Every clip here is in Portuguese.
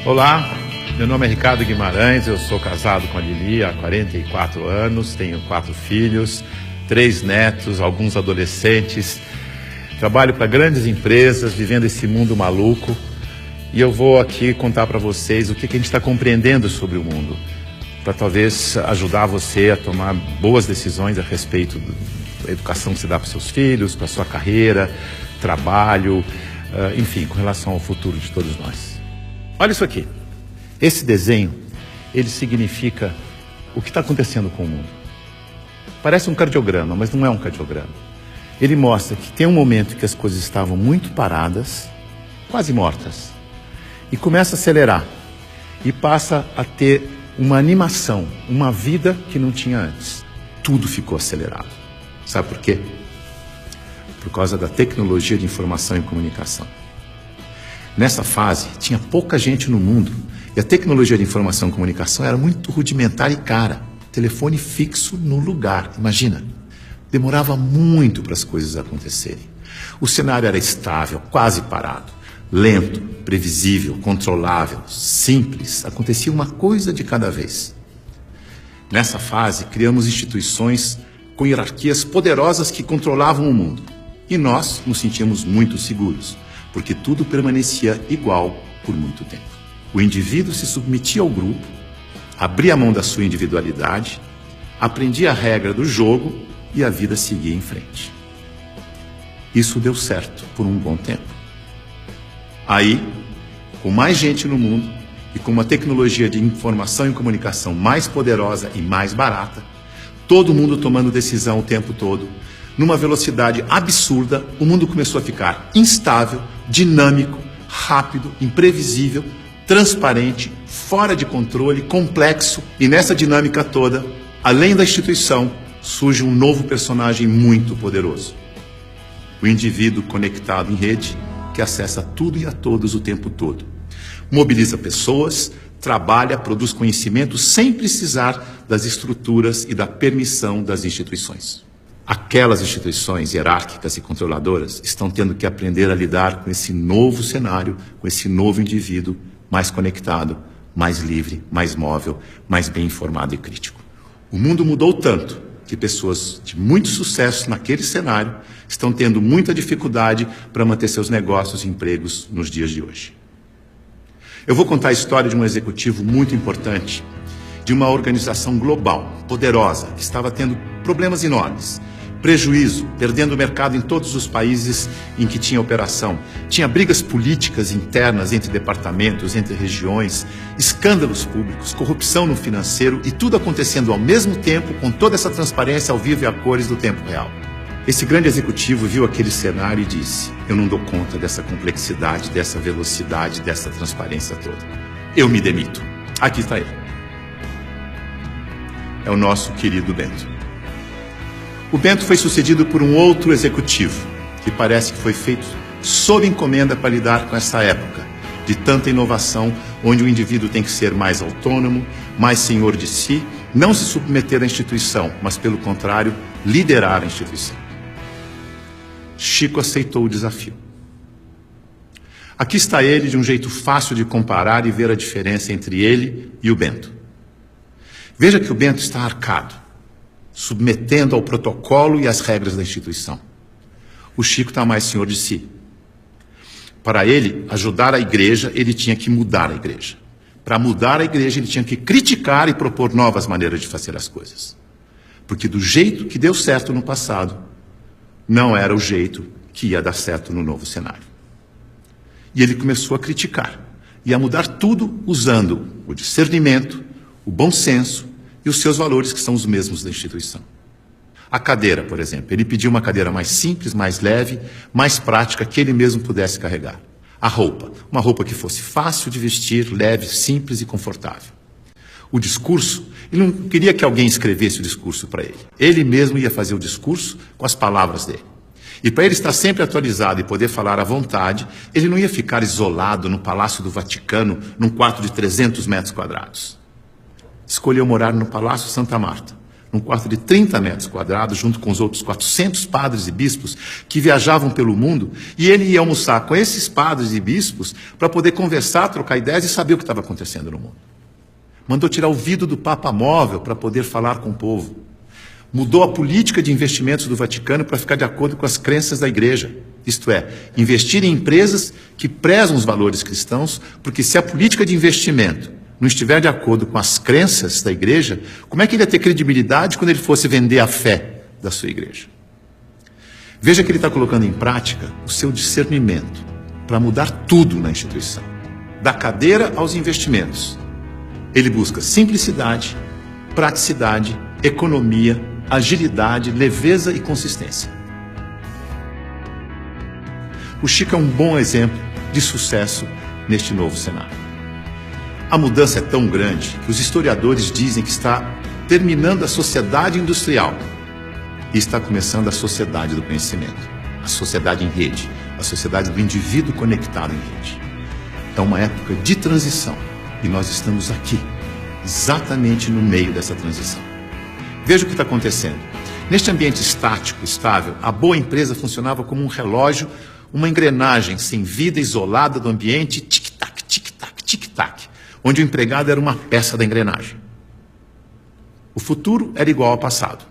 Olá, meu nome é Ricardo Guimarães, eu sou casado com a Lili há 44 anos, tenho 4 filhos, 3 netos, alguns adolescentes, trabalho para grandes empresas, vivendo esse mundo maluco, e eu vou aqui contar para vocês o que a gente está compreendendo sobre o mundo, para talvez ajudar você a tomar boas decisões a respeito da educação que você dá para seus filhos, para sua carreira, trabalho, enfim, com relação ao futuro de todos nós. Olha isso aqui. Esse desenho, ele significa o que está acontecendo com o mundo. Parece um cardiograma, mas não é um cardiograma. Ele mostra que tem um momento que as coisas estavam muito paradas, quase mortas, e começa a acelerar, e passa a ter uma animação, uma vida que não tinha antes. Tudo ficou acelerado. Sabe por quê? Por causa da tecnologia de informação e comunicação. Nessa fase, tinha pouca gente no mundo e a tecnologia de informação e comunicação era muito rudimentar e cara. Telefone fixo no lugar, imagina. Demorava muito para as coisas acontecerem. O cenário era estável, quase parado, lento, previsível, controlável, simples. Acontecia uma coisa de cada vez. Nessa fase, criamos instituições com hierarquias poderosas que controlavam o mundo. E nós nos sentíamos muito seguros, porque tudo permanecia igual por muito tempo. O indivíduo se submetia ao grupo, abria mão da sua individualidade, aprendia a regra do jogo e a vida seguia em frente. Isso deu certo por um bom tempo. Aí, com mais gente no mundo e com uma tecnologia de informação e comunicação mais poderosa e mais barata, todo mundo tomando decisão o tempo todo, numa velocidade absurda, o mundo começou a ficar instável, dinâmico, rápido, imprevisível, transparente, fora de controle, complexo. E nessa dinâmica toda, além da instituição, surge um novo personagem muito poderoso. O indivíduo conectado em rede, que acessa tudo e a todos o tempo todo. Mobiliza pessoas, trabalha, produz conhecimento sem precisar das estruturas e da permissão das instituições. Aquelas instituições hierárquicas e controladoras estão tendo que aprender a lidar com esse novo cenário, com esse novo indivíduo mais conectado, mais livre, mais móvel, mais bem informado e crítico. O mundo mudou tanto que pessoas de muito sucesso naquele cenário estão tendo muita dificuldade para manter seus negócios e empregos nos dias de hoje. Eu vou contar a história de um executivo muito importante, de uma organização global, poderosa, que estava tendo problemas enormes. Prejuízo, perdendo o mercado em todos os países em que tinha operação. Tinha brigas políticas internas entre departamentos, entre regiões, escândalos públicos, corrupção no financeiro e tudo acontecendo ao mesmo tempo com toda essa transparência ao vivo e a cores do tempo real. Esse grande executivo viu aquele cenário e disse: eu não dou conta dessa complexidade, dessa velocidade, dessa transparência toda. Eu me demito. Aqui está ele. É o nosso querido Bento. O Bento foi sucedido por um outro executivo, que parece que foi feito sob encomenda para lidar com essa época de tanta inovação, onde o indivíduo tem que ser mais autônomo, mais senhor de si, não se submeter à instituição, mas, pelo contrário, liderar a instituição. Chico aceitou o desafio. Aqui está ele, de um jeito fácil de comparar e ver a diferença entre ele e o Bento. Veja que o Bento está arcado, submetendo ao protocolo e às regras da instituição. O Chico está mais senhor de si. Para ele ajudar a igreja, ele tinha que mudar a igreja. Para mudar a igreja, ele tinha que criticar e propor novas maneiras de fazer as coisas. Porque do jeito que deu certo no passado, não era o jeito que ia dar certo no novo cenário. E ele começou a criticar e a mudar tudo usando o discernimento, o bom senso e os seus valores, que são os mesmos da instituição. A cadeira, por exemplo, ele pediu uma cadeira mais simples, mais leve, mais prática, que ele mesmo pudesse carregar. A roupa, uma roupa que fosse fácil de vestir, leve, simples e confortável. O discurso, ele não queria que alguém escrevesse o discurso para ele. Ele mesmo ia fazer o discurso com as palavras dele. E para ele estar sempre atualizado e poder falar à vontade, ele não ia ficar isolado no Palácio do Vaticano, num quarto de 300 metros quadrados. Escolheu morar no Palácio Santa Marta, num quarto de 30 metros quadrados, junto com os outros 400 padres e bispos que viajavam pelo mundo, e ele ia almoçar com esses padres e bispos para poder conversar, trocar ideias e saber o que estava acontecendo no mundo. Mandou tirar o vidro do Papa Móvel para poder falar com o povo. Mudou a política de investimentos do Vaticano para ficar de acordo com as crenças da Igreja. Isto é, investir em empresas que prezam os valores cristãos, porque se a política de investimento não estiver de acordo com as crenças da Igreja, como é que ele ia ter credibilidade quando ele fosse vender a fé da sua Igreja? Veja que ele está colocando em prática o seu discernimento para mudar tudo na instituição, da cadeira aos investimentos. Ele busca simplicidade, praticidade, economia, agilidade, leveza e consistência. O Chico é um bom exemplo de sucesso neste novo cenário. A mudança é tão grande que os historiadores dizem que está terminando a sociedade industrial e está começando a sociedade do conhecimento, a sociedade em rede, a sociedade do indivíduo conectado em rede. É uma época de transição e nós estamos aqui, exatamente no meio dessa transição. Veja o que está acontecendo. Neste ambiente estático, estável, a boa empresa funcionava como um relógio, uma engrenagem sem vida, isolada do ambiente, tic-tac, tic-tac, tic-tac, onde o empregado era uma peça da engrenagem. O futuro era igual ao passado.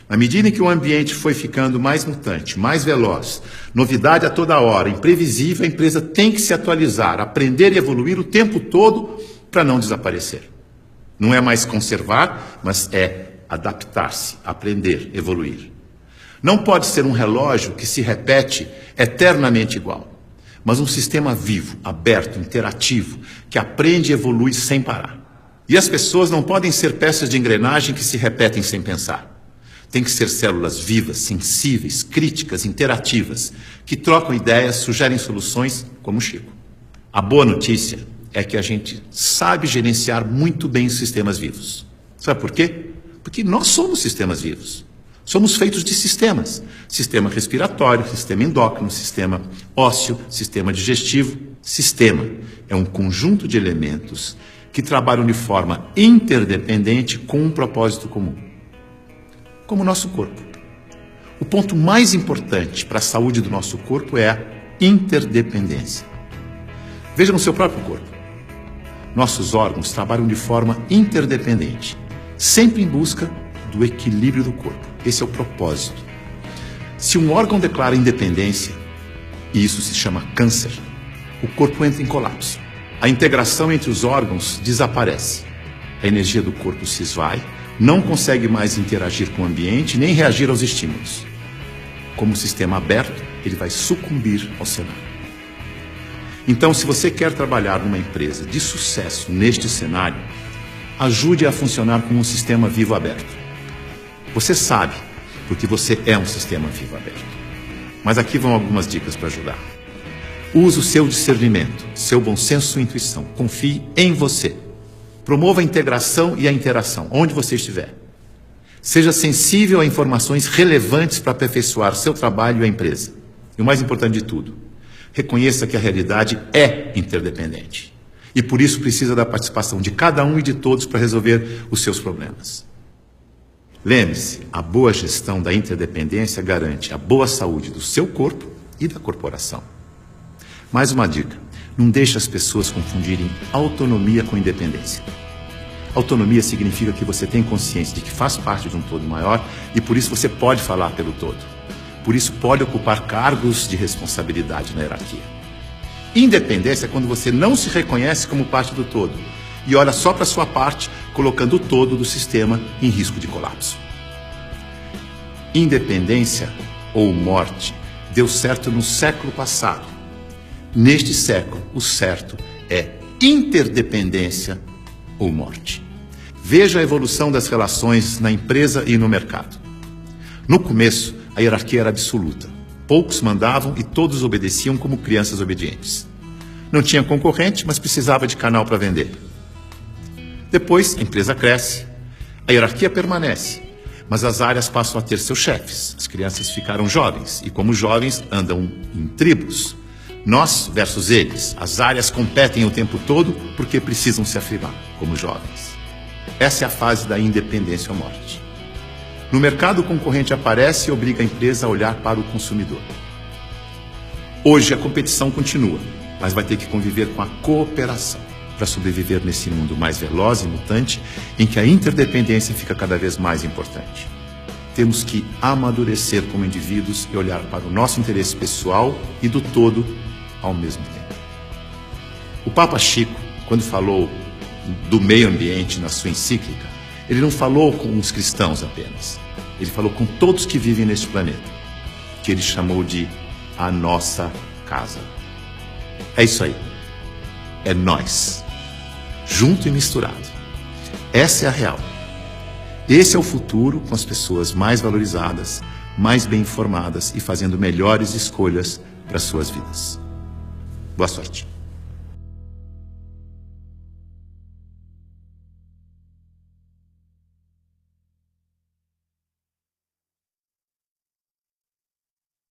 Na medida em que o ambiente foi ficando mais mutante, mais veloz, novidade a toda hora, imprevisível, a empresa tem que se atualizar, aprender e evoluir o tempo todo para não desaparecer. Não é mais conservar, mas é adaptar-se, aprender, evoluir. Não pode ser um relógio que se repete eternamente igual, mas um sistema vivo, aberto, interativo, que aprende e evolui sem parar. E as pessoas não podem ser peças de engrenagem que se repetem sem pensar. Tem que ser células vivas, sensíveis, críticas, interativas, que trocam ideias, sugerem soluções, como o Chico. A boa notícia é que a gente sabe gerenciar muito bem os sistemas vivos. Sabe por quê? Porque nós somos sistemas vivos. Somos feitos de sistemas. Sistema respiratório, sistema endócrino, sistema ósseo, sistema digestivo. Sistema é um conjunto de elementos que trabalham de forma interdependente com um propósito comum. Como o nosso corpo. O ponto mais importante para a saúde do nosso corpo é a interdependência. Veja no seu próprio corpo. Nossos órgãos trabalham de forma interdependente, sempre em busca do equilíbrio do corpo. Esse é o propósito. Se um órgão declara independência, e isso se chama câncer, o corpo entra em colapso. A integração entre os órgãos desaparece. A energia do corpo se esvai, não consegue mais interagir com o ambiente, nem reagir aos estímulos. Como sistema aberto, ele vai sucumbir ao cenário. Então, se você quer trabalhar numa empresa de sucesso neste cenário, ajude a funcionar como um sistema vivo aberto. Você sabe, porque você é um sistema vivo aberto. Mas aqui vão algumas dicas para ajudar. Use o seu discernimento, seu bom senso e intuição. Confie em você. Promova a integração e a interação, onde você estiver. Seja sensível a informações relevantes para aperfeiçoar seu trabalho e a empresa. E o mais importante de tudo, reconheça que a realidade é interdependente. E por isso precisa da participação de cada um e de todos para resolver os seus problemas. Lembre-se, a boa gestão da interdependência garante a boa saúde do seu corpo e da corporação. Mais uma dica, não deixe as pessoas confundirem autonomia com independência. Autonomia significa que você tem consciência de que faz parte de um todo maior e por isso você pode falar pelo todo. Por isso pode ocupar cargos de responsabilidade na hierarquia. Independência é quando você não se reconhece como parte do todo e olha só para a sua parte, colocando o todo do sistema em risco de colapso. Independência ou morte deu certo no século passado. Neste século, o certo é interdependência ou morte. Veja a evolução das relações na empresa e no mercado. No começo, a hierarquia era absoluta. Poucos mandavam e todos obedeciam como crianças obedientes. Não tinha concorrente, mas precisava de canal para vender. Depois, a empresa cresce, a hierarquia permanece, mas as áreas passam a ter seus chefes. As crianças ficaram jovens e, como jovens, andam em tribos. Nós versus eles. As áreas competem o tempo todo porque precisam se afirmar como jovens. Essa é a fase da independência ou morte. No mercado, o concorrente aparece e obriga a empresa a olhar para o consumidor. Hoje, a competição continua, mas vai ter que conviver com a cooperação para sobreviver nesse mundo mais veloz e mutante, em que a interdependência fica cada vez mais importante. Temos que amadurecer como indivíduos e olhar para o nosso interesse pessoal e do todo ao mesmo tempo. O Papa Chico, quando falou do meio ambiente na sua encíclica, ele não falou com os cristãos apenas. Ele falou com todos que vivem neste planeta, que ele chamou de a nossa casa. É isso aí. É nós, junto e misturado. Essa é a real. Esse é o futuro, com as pessoas mais valorizadas, mais bem informadas e fazendo melhores escolhas para suas vidas. Boa sorte.